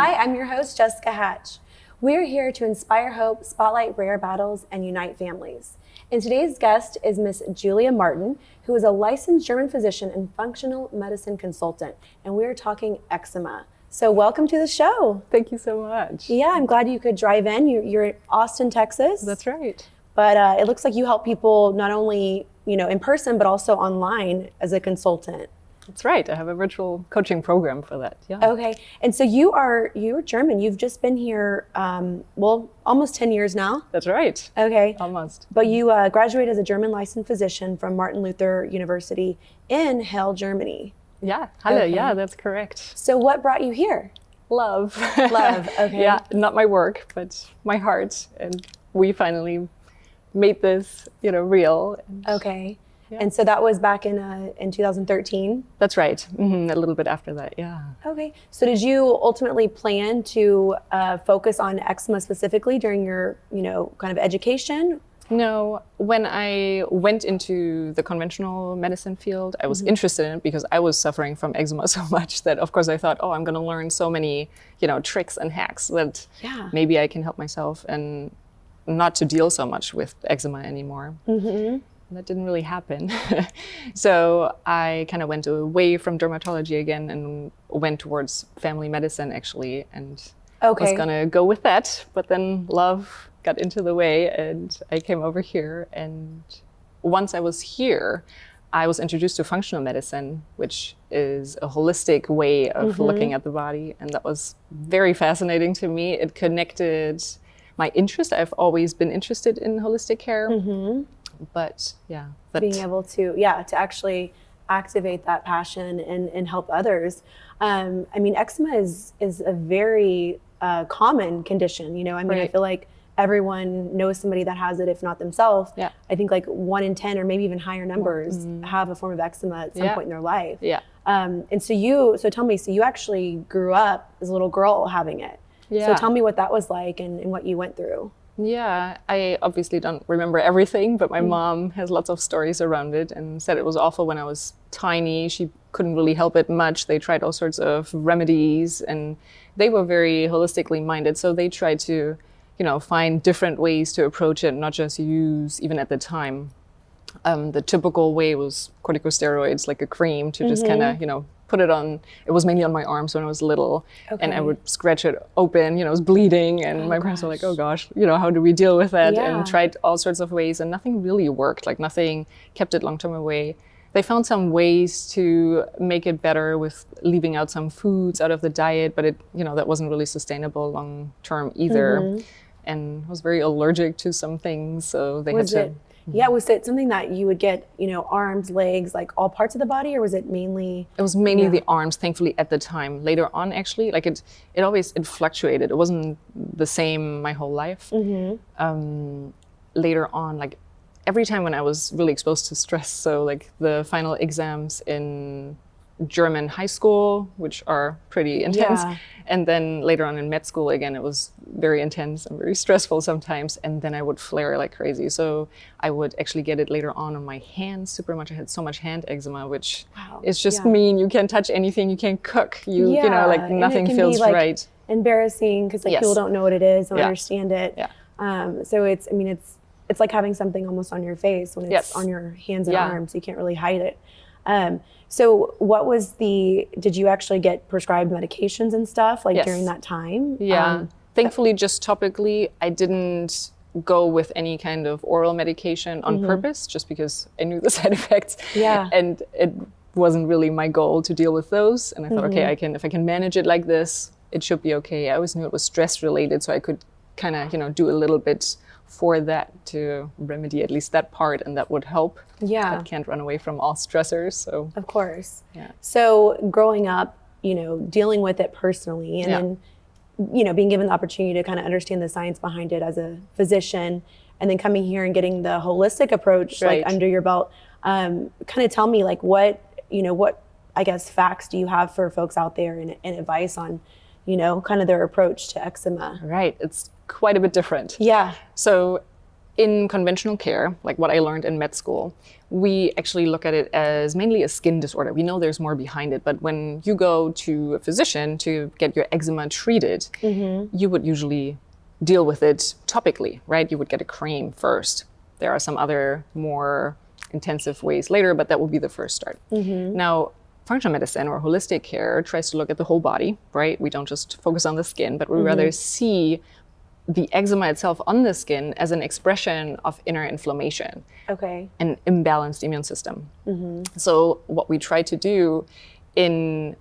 Hi, I'm your host, Jessica Hatch. We're here to inspire hope, spotlight rare battles, and unite families. And today's guest is Miss Julia Martin, who is a licensed German physician and functional medicine consultant. And we're talking eczema. So welcome to the show. Thank you so much. Yeah, I'm glad you could drive in. You're in Austin, Texas. That's right. But it looks like you help people not only, in person, but also online as a consultant. That's right. I have a virtual coaching program for that. Yeah. Okay. And so you're German. You've just been here, almost 10 years now. That's right. Okay. Almost. But you graduated as a German licensed physician from Martin Luther University in Halle, Germany. Yeah. Halle. Okay. Yeah, that's correct. So what brought you here? Love. Love. Okay. Yeah. Not my work, but my heart. And we finally made this, real. Okay. Yeah. And so that was back in 2013? That's right. Mm-hmm. A little bit after that, yeah. Okay. So did you ultimately plan to focus on eczema specifically during your, kind of education? No, when I went into the conventional medicine field, I was interested in it because I was suffering from eczema so much that, of course, I thought, I'm going to learn so many, tricks and hacks that maybe I can help myself and not to deal so much with eczema anymore. Mm-hmm. That didn't really happen. So I kind of went away from dermatology again and went towards family medicine actually, and was gonna go with that, but then love got into the way and I came over here. And once I was here, I was introduced to functional medicine, which is a holistic way of looking at the body. And that was very fascinating to me. It connected my interest. I've always been interested in holistic care. But being able to actually activate that passion and help others. Eczema is a very common condition. I feel like everyone knows somebody that has it, if not themselves. Yeah. I think like 1 in 10 or maybe even higher numbers have a form of eczema at some point in their life. Yeah. And so tell me, you actually grew up as a little girl having it. Yeah. So tell me what that was like and what you went through. Yeah, I obviously don't remember everything, but my mom has lots of stories around it and said it was awful when I was tiny. She couldn't really help it much. They tried all sorts of remedies and they were very holistically minded. So they tried to, find different ways to approach it, not just use, even at the time. The typical way was corticosteroids, like a cream to just kind of, put it on. It was mainly on my arms when I was little, and I would scratch it open. It was bleeding, and my parents were like, "Oh gosh, how do we deal with that?" Yeah. And tried all sorts of ways, and nothing really worked. Like nothing kept it long term away. They found some ways to make it better with leaving out some foods out of the diet, but it, that wasn't really sustainable long term either. And I was very allergic to some things, so they had to. Yeah, was it something that you would get, arms, legs, like all parts of the body, or was it mainly? It was mainly the arms, thankfully, at the time. Later on, actually, like it fluctuated. It wasn't the same my whole life. Later on, like every time when I was really exposed to stress, so like the final exams in German high school, which are pretty intense. Yeah. And then later on in med school, again, it was very intense and very stressful sometimes. And then I would flare like crazy. So I would actually get it later on my hands super much. I had so much hand eczema, which is just mean. You can't touch anything. You can't cook. Like nothing feels be, like, right. Embarrassing because people don't know what it is, don't understand it. Yeah. So it's like having something almost on your face when it's on your hands and arms. You can't really hide it. So did you actually get prescribed medications and stuff during that time? Yeah, thankfully just topically. I didn't go with any kind of oral medication on purpose just because I knew the side effects. Yeah. And it wasn't really my goal to deal with those. And I thought, if I can manage it like this, it should be okay. I always knew it was stress related, so I could kind of, do a little bit for that to remedy at least that part, and that would help. Yeah. I can't run away from all stressors, so. Of course. Yeah. So growing up, dealing with it personally and then, being given the opportunity to kind of understand the science behind it as a physician, and then coming here and getting the holistic approach like under your belt, kind of tell me like what I guess facts do you have for folks out there and advice on, kind of their approach to eczema? Right. It's quite a bit different. Yeah. So in conventional care, like what I learned in med school, we actually look at it as mainly a skin disorder. We know there's more behind it, but when you go to a physician to get your eczema treated, you would usually deal with it topically, right? You would get a cream first. There are some other more intensive ways later, but that will be the first start. Now, functional medicine or holistic care tries to look at the whole body, right? We don't just focus on the skin, but we rather see the eczema itself on the skin as an expression of inner inflammation, an imbalanced immune system. So what we try to do in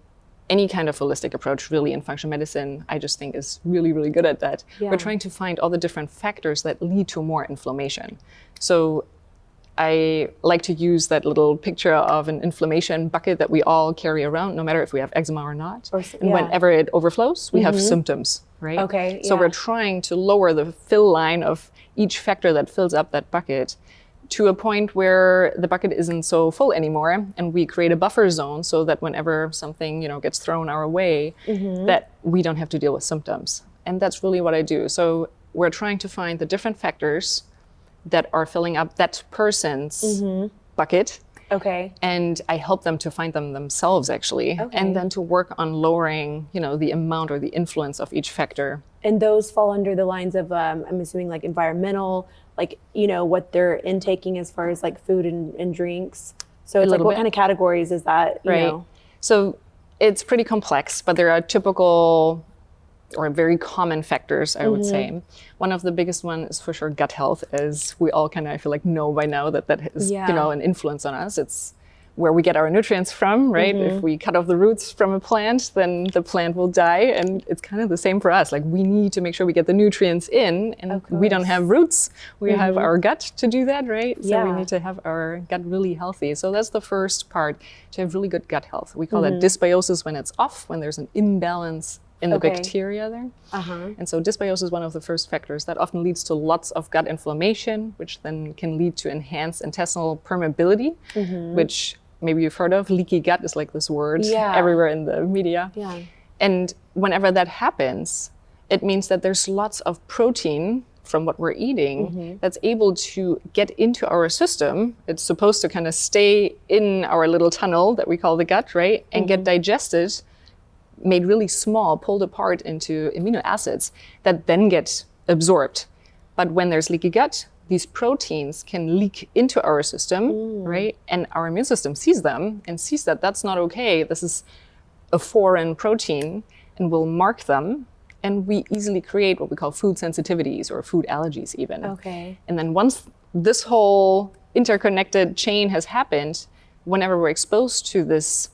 any kind of holistic approach, really in functional medicine, I just think is really, really good at that. We're trying to find all the different factors that lead to more inflammation. So I like to use that little picture of an inflammation bucket that we all carry around, no matter if we have eczema or not. And whenever it overflows, we have symptoms, right? So we're trying to lower the fill line of each factor that fills up that bucket to a point where the bucket isn't so full anymore, and we create a buffer zone so that whenever something, gets thrown our way, that we don't have to deal with symptoms. And that's really what I do. So we're trying to find the different factors that are filling up that person's bucket. And I help them to find them themselves, actually, and then to work on lowering, the amount or the influence of each factor. And those fall under the lines of, I'm assuming, like environmental, like, what they're intaking as far as like food and drinks. So it's like, what kind of categories is that, you know? So it's pretty complex, but there are typical or very common factors, I would say. One of the biggest one is for sure gut health, as we all kind of, I feel like, know by now that is, an influence on us. It's where we get our nutrients from, right? If we cut off the roots from a plant, then the plant will die. And it's kind of the same for us. Like, we need to make sure we get the nutrients in, and we don't have roots. We have our gut to do that, right? So we need to have our gut really healthy. So that's the first part, to have really good gut health. We call that dysbiosis when it's off, when there's an imbalance in the bacteria there. And so dysbiosis is one of the first factors that often leads to lots of gut inflammation, which then can lead to enhanced intestinal permeability, which maybe you've heard of. Leaky gut is like this word everywhere in the media. And whenever that happens, it means that there's lots of protein from what we're eating that's able to get into our system. It's supposed to kind of stay in our little tunnel that we call the gut, right? And get digested, made really small, pulled apart into amino acids that then get absorbed. But when there's leaky gut, these proteins can leak into our system, right? And our immune system sees them and sees that that's not okay. This is a foreign protein, and will mark them. And we easily create what we call food sensitivities or food allergies even. And then once this whole interconnected chain has happened, whenever we're exposed to this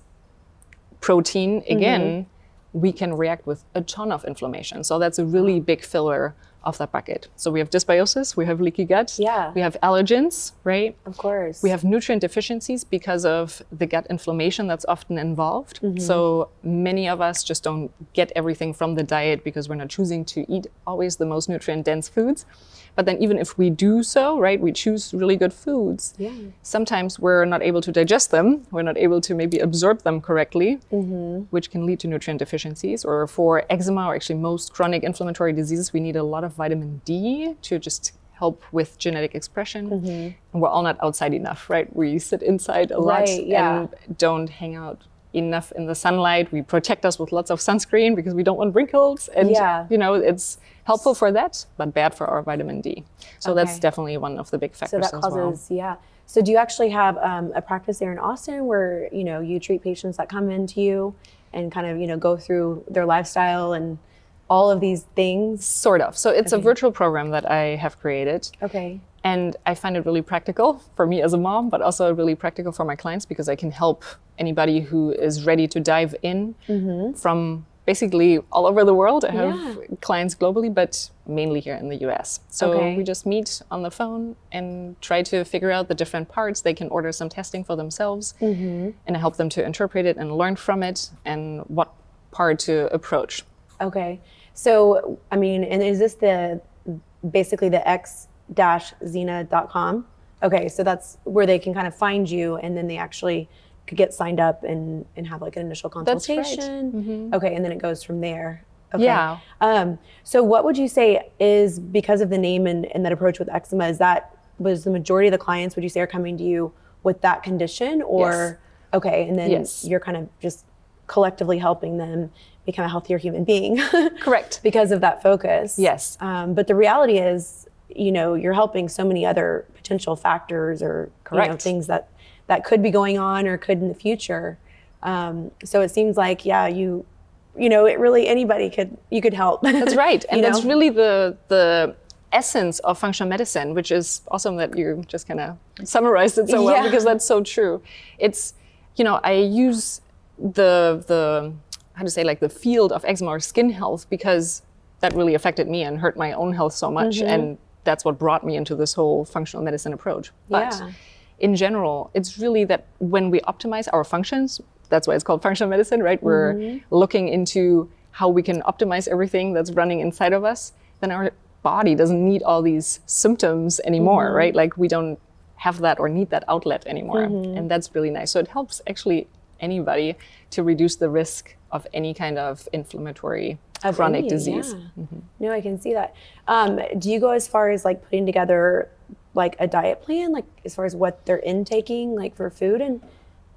protein again, we can react with a ton of inflammation. So that's a really big filler of that bucket. So we have dysbiosis, we have leaky gut, we have allergens, right? Of course. We have nutrient deficiencies because of the gut inflammation that's often involved. So many of us just don't get everything from the diet because we're not choosing to eat always the most nutrient-dense foods. But then even if we do so, right, we choose really good foods, sometimes we're not able to digest them. We're not able to maybe absorb them correctly, which can lead to nutrient deficiencies. Or for eczema, or actually most chronic inflammatory diseases, we need a lot of vitamin D to just help with genetic expression. And we're all not outside enough, right? We sit inside a lot and don't hang out enough in the sunlight. We protect us with lots of sunscreen because we don't want wrinkles. And, it's helpful for that, but bad for our vitamin D. So that's definitely one of the big factors. So that causes, So do you actually have a practice there in Austin where, you treat patients that come into you and kind of, go through their lifestyle and all of these things? Sort of. So it's a virtual program that I have created. And I find it really practical for me as a mom, but also really practical for my clients because I can help anybody who is ready to dive in from basically all over the world. I have clients globally, but mainly here in the US. So we just meet on the phone and try to figure out the different parts. They can order some testing for themselves and I help them to interpret it and learn from it and what part to approach. So, I mean, and is this basically the x-xena.com? So that's where they can kind of find you, and then they actually could get signed up and have like an initial consultation. That's right. And then it goes from there. Okay. Yeah. So what would you say is, because of the name and that approach with eczema, was the majority of the clients, would you say, are coming to you with that condition, or? Yes. Okay, and then Yes. you're kind of just collectively helping them become a healthier human being. Correct. Because of that focus. Yes. But the reality is, you're helping so many other potential factors or things that could be going on or could in the future. So it seems like, it really, you could help. That's right. And that's really the essence of functional medicine, which is awesome that you just kind of summarized it so well, because that's so true. It's, I use the field of eczema or skin health because that really affected me and hurt my own health so much. And that's what brought me into this whole functional medicine approach. But in general, it's really that when we optimize our functions, that's why it's called functional medicine, right? We're looking into how we can optimize everything that's running inside of us, then our body doesn't need all these symptoms anymore, right? Like we don't have that or need that outlet anymore. And that's really nice. So it helps actually anybody to reduce the risk of any kind of inflammatory chronic disease. No, I can see that. Do you go as far as like putting together like a diet plan, like as far as what they're intaking, like for food and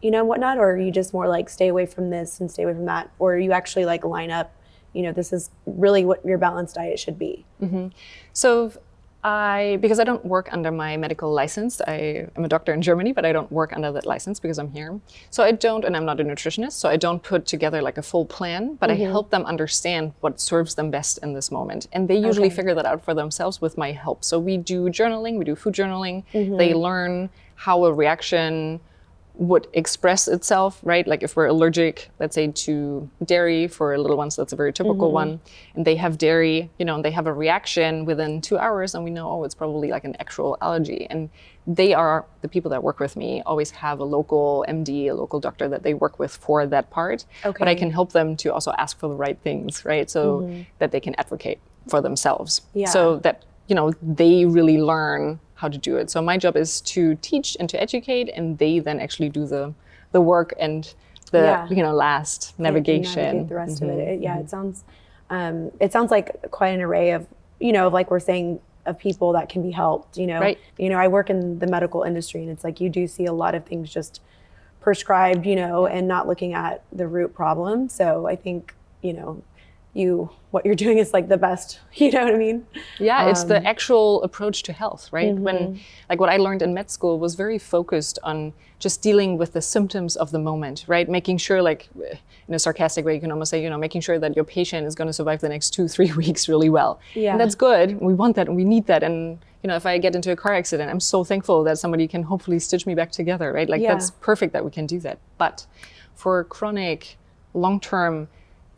whatnot, or are you just more like stay away from this and stay away from that, or you actually like line up, this is really what your balanced diet should be? So because I don't work under my medical license, I am a doctor in Germany, but I don't work under that license because I'm here. So and I'm not a nutritionist, so I don't put together like a full plan, but I help them understand what serves them best in this moment. And they usually figure that out for themselves with my help. So we do journaling, we do food journaling. They learn how a reaction would express itself, right? Like if we're allergic, let's say to dairy, for little ones, that's a very typical one. And they have dairy, and they have a reaction within 2 hours, and we know, it's probably like an actual allergy. And the people that work with me always have a local MD, a local doctor that they work with for that part. But I can help them to also ask for the right things, right? So that they can advocate for themselves. So that, they really learn how to do it. So my job is to teach and to educate, and they then actually do the work and the last navigation. Navigate the rest of it. It sounds like quite an array of like we're saying, of people that can be helped. Right. I work in the medical industry, and it's like you do see a lot of things just prescribed, and not looking at the root problem. So I think what you're doing is like the best, you know what I mean? Yeah, it's the actual approach to health, right? When, like what I learned in med school was very focused on just dealing with the symptoms of the moment, right? Making sure, like in a sarcastic way, you can almost say, making sure that your patient is going to survive the next 2-3 weeks really well. And that's good. We want that and we need that. And, if I get into a car accident, I'm so thankful that somebody can hopefully stitch me back together, right? Like that's perfect that we can do that. But for chronic, long-term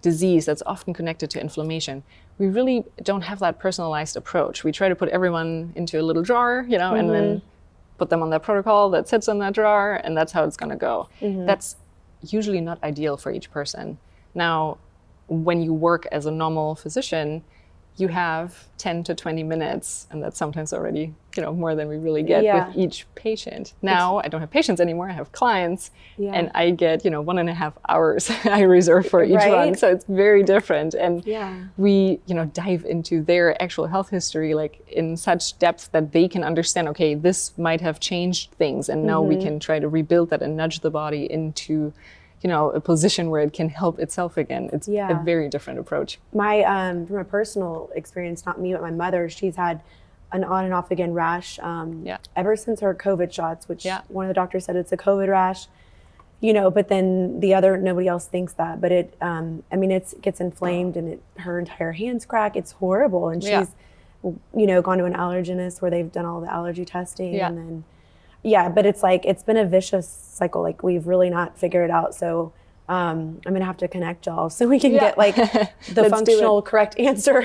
disease that's often connected to inflammation, we really don't have that personalized approach. We try to put everyone into a little jar, and then put them on that protocol that sits in that jar, and that's how it's going to go. That's usually not ideal for each person. Now, when you work as a normal physician, you have 10 to 20 minutes, and that's sometimes already, more than we really get with each patient. Now, I don't have patients anymore, I have clients, and I get, 1.5 hours I reserve for each one. So it's very different. And we, dive into their actual health history, like in such depth that they can understand, okay, this might have changed things, and now we can try to rebuild that and nudge the body into a position where it can help itself again. It's a very different approach. My, from a personal experience, not me, but my mother, she's had an on and off again rash ever since her COVID shots, which one of the doctors said it's a COVID rash, but then nobody else thinks that. But it, it gets inflamed and her entire hands crack. It's horrible. And she's, gone to an allergenist where they've done all the allergy testing and then but it's like, it's been a vicious cycle. Like we've really not figured it out. So I'm going to have to connect y'all so we can get like the functional correct answer,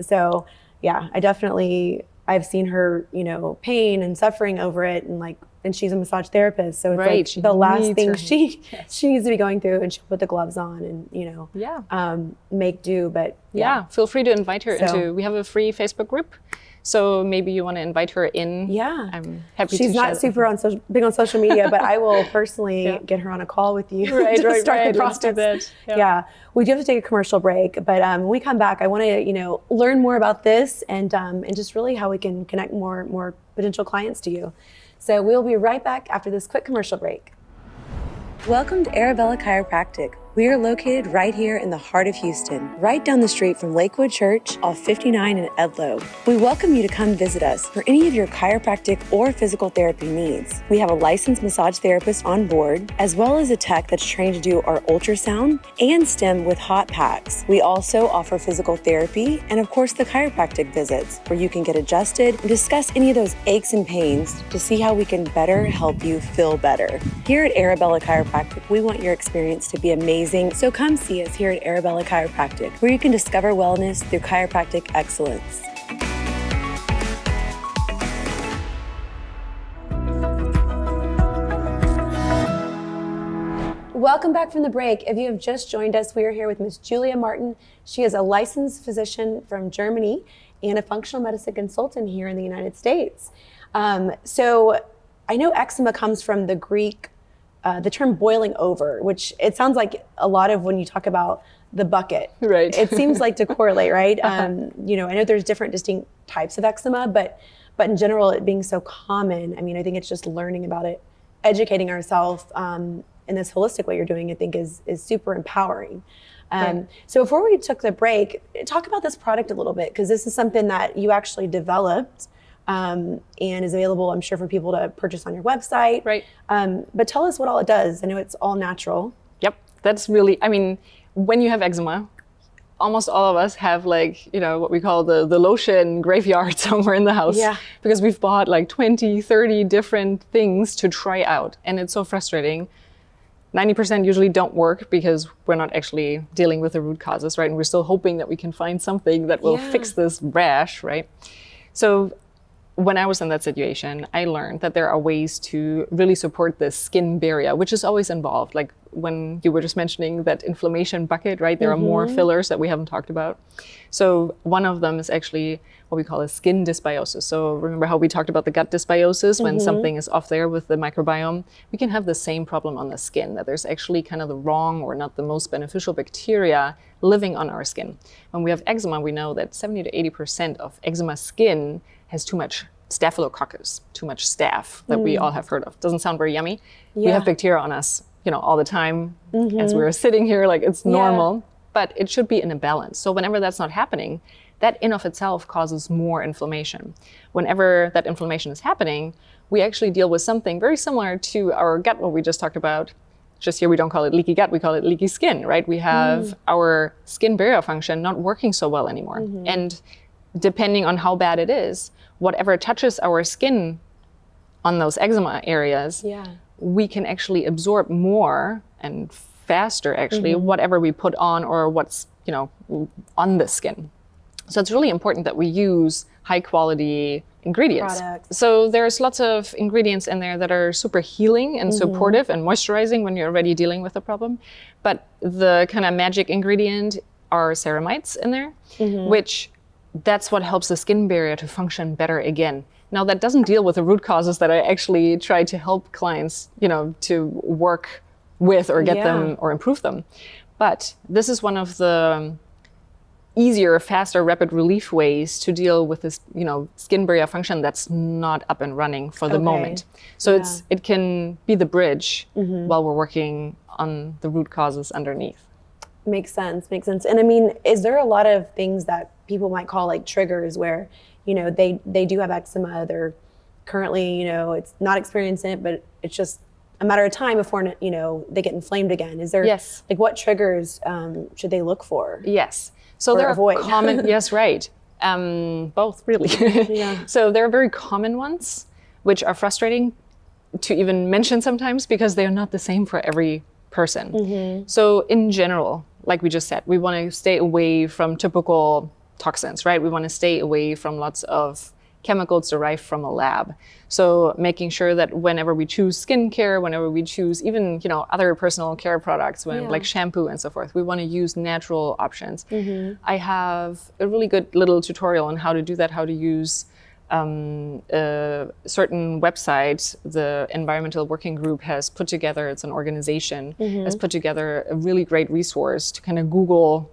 So I definitely, I've seen her, pain and suffering over it and like and she's a massage therapist, so it's Right, like she the last needs thing her- she Yes. she needs to be going through, and she'll put the gloves on and make do. But Yeah, feel free to invite her So- into. We have a free Facebook group, so maybe you want to invite her in. Yeah. I'm happy. She's to share not that. super big on social media, but I will personally get her on a call with you Right, to right, start right. the Let's do process. that. Yeah. We do have to take a commercial break, but when we come back, I want to learn more about this and just really how we can connect more potential clients to you. So we'll be right back after this quick commercial break. Welcome to Arabella Chiropractic. We are located right here in the heart of Houston, right down the street from Lakewood Church off 59 in Edlow. We welcome you to come visit us for any of your chiropractic or physical therapy needs. We have a licensed massage therapist on board, as well as a tech that's trained to do our ultrasound and stim with hot packs. We also offer physical therapy and, of course, the chiropractic visits, where you can get adjusted and discuss any of those aches and pains to see how we can better help you feel better. Here at Arabella Chiropractic, we want your experience to be amazing. So come see us here at Arabella Chiropractic, where you can discover wellness through chiropractic excellence. Welcome back from the break. If you have just joined us, we are here with Miss Julia Martin. She is a licensed physician from Germany and a functional medicine consultant here in the United States. So I know eczema comes from the Greek the term boiling over, which it sounds like a lot of when you talk about the bucket. Right. It seems like to correlate, right? I know there's different distinct types of eczema, but in general, it being so common, I think it's just learning about it, educating ourselves in this holistic way you're doing, I think is super empowering. Right. So before we took the break, talk about this product a little bit, because this is something that you actually developed and is available, I'm sure, for people to purchase on your website. Right. But tell us what all it does. I know it's all natural. Yep, that's really, when you have eczema, almost all of us have what we call the lotion graveyard somewhere in the house. Yeah. Because we've bought 20, 30 different things to try out. And it's so frustrating. 90% usually don't work because we're not actually dealing with the root causes, right? And we're still hoping that we can find something that will fix this rash, right? So when I was in that situation, I learned that there are ways to really support the skin barrier, which is always involved. Like when you were just mentioning that inflammation bucket, right? There are more fillers that we haven't talked about. So one of them is actually what we call a skin dysbiosis. So remember how we talked about the gut dysbiosis? When something is off there with the microbiome, we can have the same problem on the skin, that there's actually kind of the wrong or not the most beneficial bacteria living on our skin. When we have eczema, we know that 70 to 80% of eczema skin has too much staphylococcus, too much staph that we all have heard of. Doesn't sound very yummy. We have bacteria on us, all the time as we're sitting here, it's normal, but it should be in a balance. So whenever that's not happening, that in of itself causes more inflammation. Whenever that inflammation is happening, we actually deal with something very similar to our gut, what we just talked about. Just here, we don't call it leaky gut, we call it leaky skin, right? We have our skin barrier function not working so well anymore. And depending on how bad it is, whatever touches our skin on those eczema areas, we can actually absorb more and faster, actually, whatever we put on or what's, on the skin. So it's really important that we use high quality ingredients. Products. So there's lots of ingredients in there that are super healing and supportive and moisturizing when you're already dealing with a problem. But the kind of magic ingredient are ceramides in there, which that's what helps the skin barrier to function better again. Now that doesn't deal with the root causes that I actually try to help clients, to work with or get them or improve them. But this is one of the easier, faster, rapid relief ways to deal with this, skin barrier function that's not up and running for the moment. So it can be the bridge while we're working on the root causes underneath. Makes sense. And is there a lot of things that people might call triggers where, they do have eczema, they're currently, it's not experiencing it, but it's just a matter of time before, they get inflamed again. Is there, what triggers should they look for? Yes. So there are common, yes, right. Both really. So there are very common ones, which are frustrating to even mention sometimes because they're not the same for every person. So in general, like we just said, we want to stay away from typical toxins, right? We want to stay away from lots of chemicals derived from a lab. So making sure that whenever we choose skincare, whenever we choose even, other personal care products, like shampoo and so forth, we want to use natural options. I have a really good little tutorial on how to do that, how to use a certain website the Environmental Working Group has put together. It's an organization, has put together a really great resource to kind of Google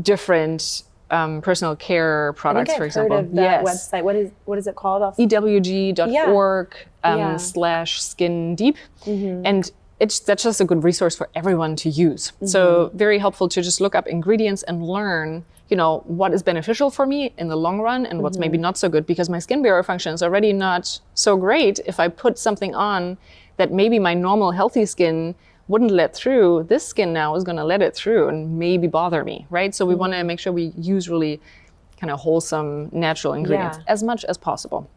different personal care products, for example. Heard of that website. What is it called? ewg.org /skin deep. And that's just a good resource for everyone to use. So very helpful to just look up ingredients and learn, what is beneficial for me in the long run and what's maybe not so good, because my skin barrier function is already not so great. If I put something on that maybe my normal healthy skin wouldn't let through, this skin now is going to let it through and maybe bother me, right? So we want to make sure we use really kind of wholesome, natural ingredients as much as possible.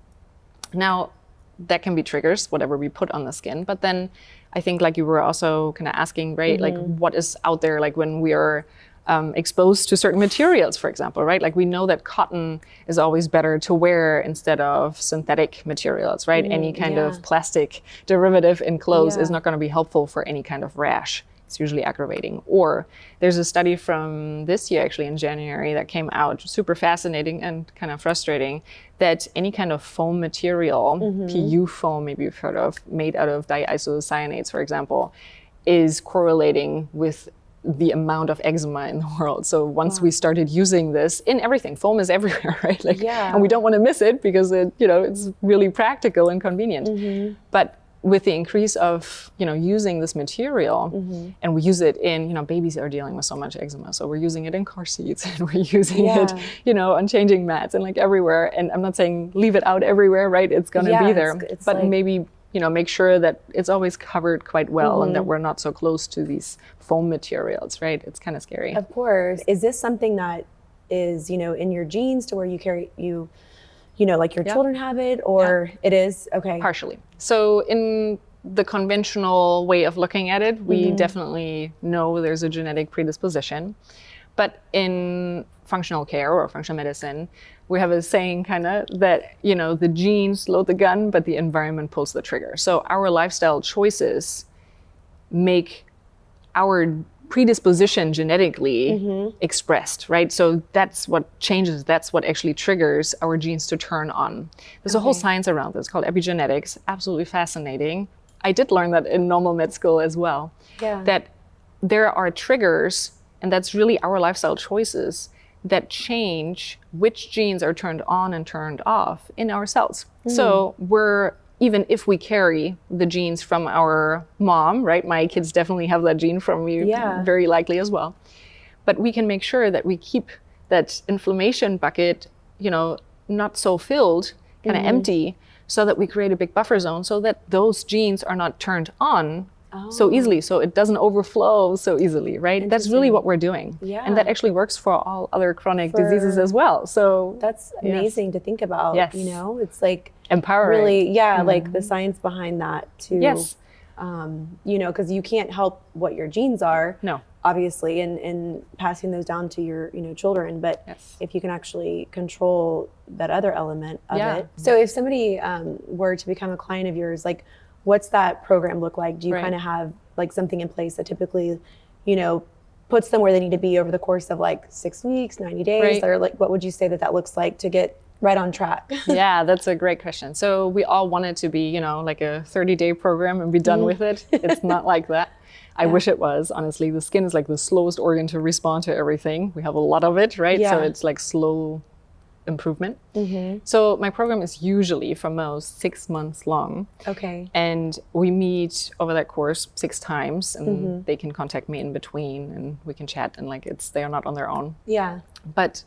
Now, that can be triggers, whatever we put on the skin. But then I think, like you were also kind of asking, right, like what is out there, like when we are exposed to certain materials, for example, right? Like we know that cotton is always better to wear instead of synthetic materials, right? Any kind of plastic derivative in clothes is not going to be helpful for any kind of rash. It's usually aggravating. Or there's a study from this year, actually in January, that came out, super fascinating and kind of frustrating, that any kind of foam material, PU foam, maybe you've heard of, made out of diisocyanates, for example, is correlating with the amount of eczema in the world. So once we started using this in everything, foam is everywhere, right? And we don't want to miss it because it's really practical and convenient. But with the increase of, using this material, and we use it in, babies are dealing with so much eczema. So we're using it in car seats and we're using it, on changing mats and like everywhere. And I'm not saying leave it out everywhere, right? It's going to be there, but like, maybe, make sure that it's always covered quite well and that we're not so close to these foam materials, right? It's kind of scary. Of course. Is this something that is, in your genes to where you carry, like your children have it, or it is? Okay. Partially. So in the conventional way of looking at it, we definitely know there's a genetic predisposition. But in functional care or functional medicine, we have a saying kind of that, the genes load the gun, but the environment pulls the trigger. So our lifestyle choices make our predisposition genetically expressed, right? So that's what changes, that's what actually triggers our genes to turn on. There's a whole science around this called epigenetics, absolutely fascinating. I did learn that in normal med school as well, that there are triggers, and that's really our lifestyle choices that change which genes are turned on and turned off in our cells. So even if we carry the genes from our mom, right? My kids definitely have that gene from me, very likely as well. But we can make sure that we keep that inflammation bucket, not so filled, kind of empty, so that we create a big buffer zone so that those genes are not turned on so easily, so it doesn't overflow so easily, right? That's really what we're doing. And that actually works for all other chronic diseases as well. So that's amazing to think about. It's like empowering. Really, like the science behind that too. Because you can't help what your genes are. No. Obviously, and passing those down to your children, but if you can actually control that other element of it. So if somebody were to become a client of yours, like, what's that program look like? Do you kind of have like something in place that typically, puts them where they need to be over the course of like 6 weeks, 90 days? Or like, what would you say that looks like to get right on track? Yeah, that's a great question. So we all want it to be, like a 30-day program and be done with it. It's not like that. I wish it was, honestly. The skin is like the slowest organ to respond to everything. We have a lot of it, right? So it's like slow improvement. So my program is usually for most 6 months long. Okay. And we meet over that course 6 times, and they can contact me in between and we can chat, and like they are not on their own. But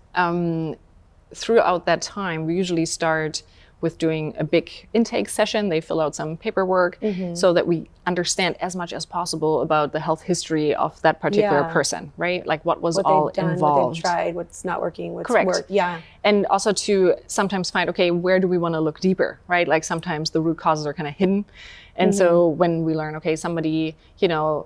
throughout that time, we usually start with doing a big intake session. They fill out some paperwork so that we understand as much as possible about the health history of that particular person, right? Like what was all involved. What they've tried, what's not working, what's worked. And also to sometimes find, okay, where do we want to look deeper, right? Like sometimes the root causes are kind of hidden. And so when we learn, okay, somebody,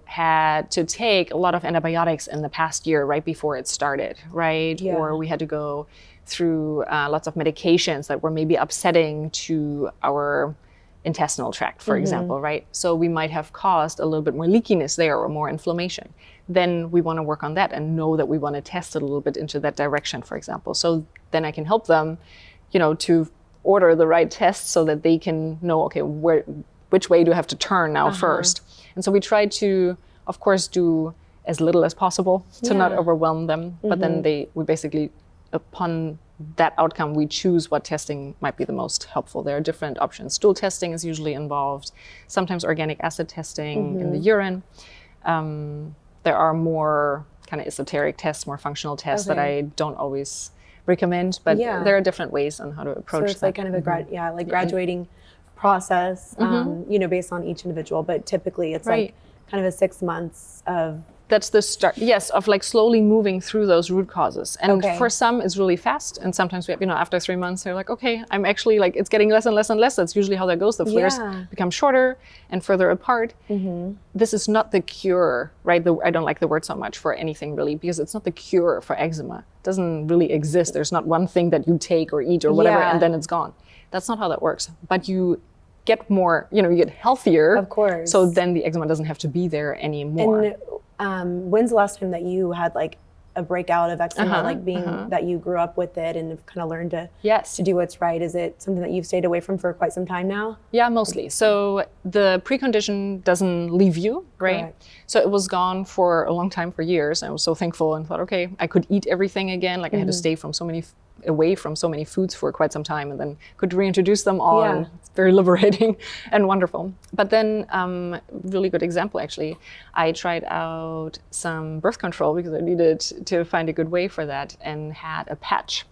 had to take a lot of antibiotics in the past year right before it started, right? Or we had to go through lots of medications that were maybe upsetting to our intestinal tract, for example, right? So we might have caused a little bit more leakiness there or more inflammation. Then we want to work on that and know that we want to test it a little bit into that direction, for example. So then I can help them, to order the right tests so that they can know, okay, which way do I have to turn now first? And so we try to, of course, do as little as possible to not overwhelm them. But then we basically, upon that outcome, we choose what testing might be the most helpful. There are different options. Stool testing is usually involved, sometimes organic acid testing in the urine. There are more kind of esoteric tests, more functional tests that I don't always recommend, but there are different ways on how to approach that. So it's like kind of a graduating process, based on each individual, but typically it's like kind of a 6 months of... That's the start, yes, of like slowly moving through those root causes. And for some, it's really fast. And sometimes we have, after 3 months, they're like, okay, I'm actually like, it's getting less and less and less. That's usually how that goes. The flares become shorter and further apart. This is not the cure, right? I don't like the word so much for anything really, because it's not the cure for eczema. It doesn't really exist. There's not one thing that you take or eat or whatever, and then it's gone. That's not how that works. But you get more, you get healthier. Of course. So then the eczema doesn't have to be there anymore. And when's the last time that you had like a breakout of eczema, like being that you grew up with it and have kind of learned to do what's right? Is it something that you've stayed away from for quite some time now? Yeah, mostly. So the precondition doesn't leave you, right? Correct. So it was gone for a long time, for years. I was so thankful and thought, okay, I could eat everything again. Like I had to stay away from so many foods for quite some time, and then could reintroduce them all. And it's very liberating and wonderful. But then, really good example actually, I tried out some birth control because I needed to find a good way for that, and had a patch.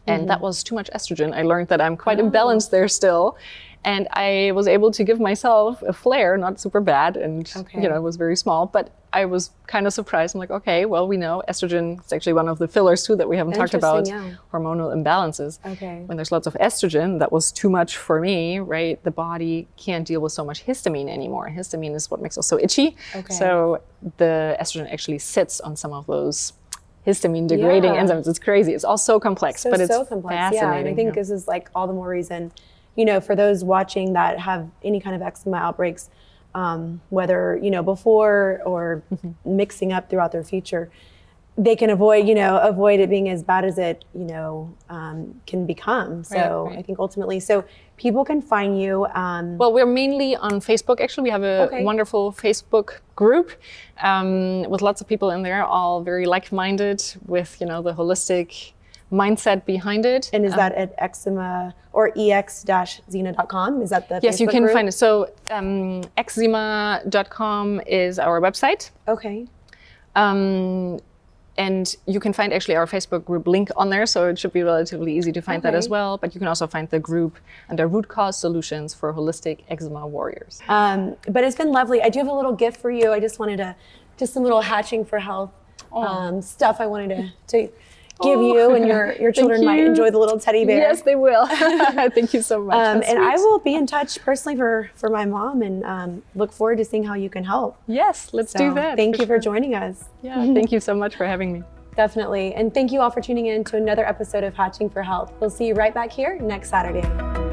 And that was too much estrogen. I learned that I'm quite imbalanced there still. And I was able to give myself a flare, not super bad, and it was very small, but I was kind of surprised. I'm like, okay, well, we know estrogen is actually one of the fillers too that we haven't talked about, hormonal imbalances. When there's lots of estrogen, that was too much for me, right? The body can't deal with so much histamine anymore. Histamine is what makes us so itchy. So the estrogen actually sits on some of those histamine degrading enzymes. It's crazy. It's all so complex, but it's so complex. Fascinating. And I think this is like all the more reason, for those watching that have any kind of eczema outbreaks, whether, before or mixing up throughout their future, they can avoid it being as bad as it, can become. So I think ultimately, so people can find you. Well, we're mainly on Facebook. Actually, we have a wonderful Facebook group with lots of people in there, all very like-minded with, the holistic mindset behind it. And is that at eczema or ex-xena.com? Is that the Yes, Facebook you can group? find it. So eczema.com is our website. And you can find actually our Facebook group link on there, so it should be relatively easy to find that as well. But you can also find the group under Root Cause Solutions for Holistic Eczema Warriors. But it's been lovely. I do have a little gift for you. I just wanted just some little Hatching for Health stuff I wanted to give you, and your children might enjoy the little teddy bear. Yes, they will. Thank you so much. And I will be in touch personally for my mom, and look forward to seeing how you can help. Yes, let's do that. Thank you for joining us. Yeah, thank you so much for having me. Definitely. And thank you all for tuning in to another episode of Hatching for Health. We'll see you right back here next Saturday.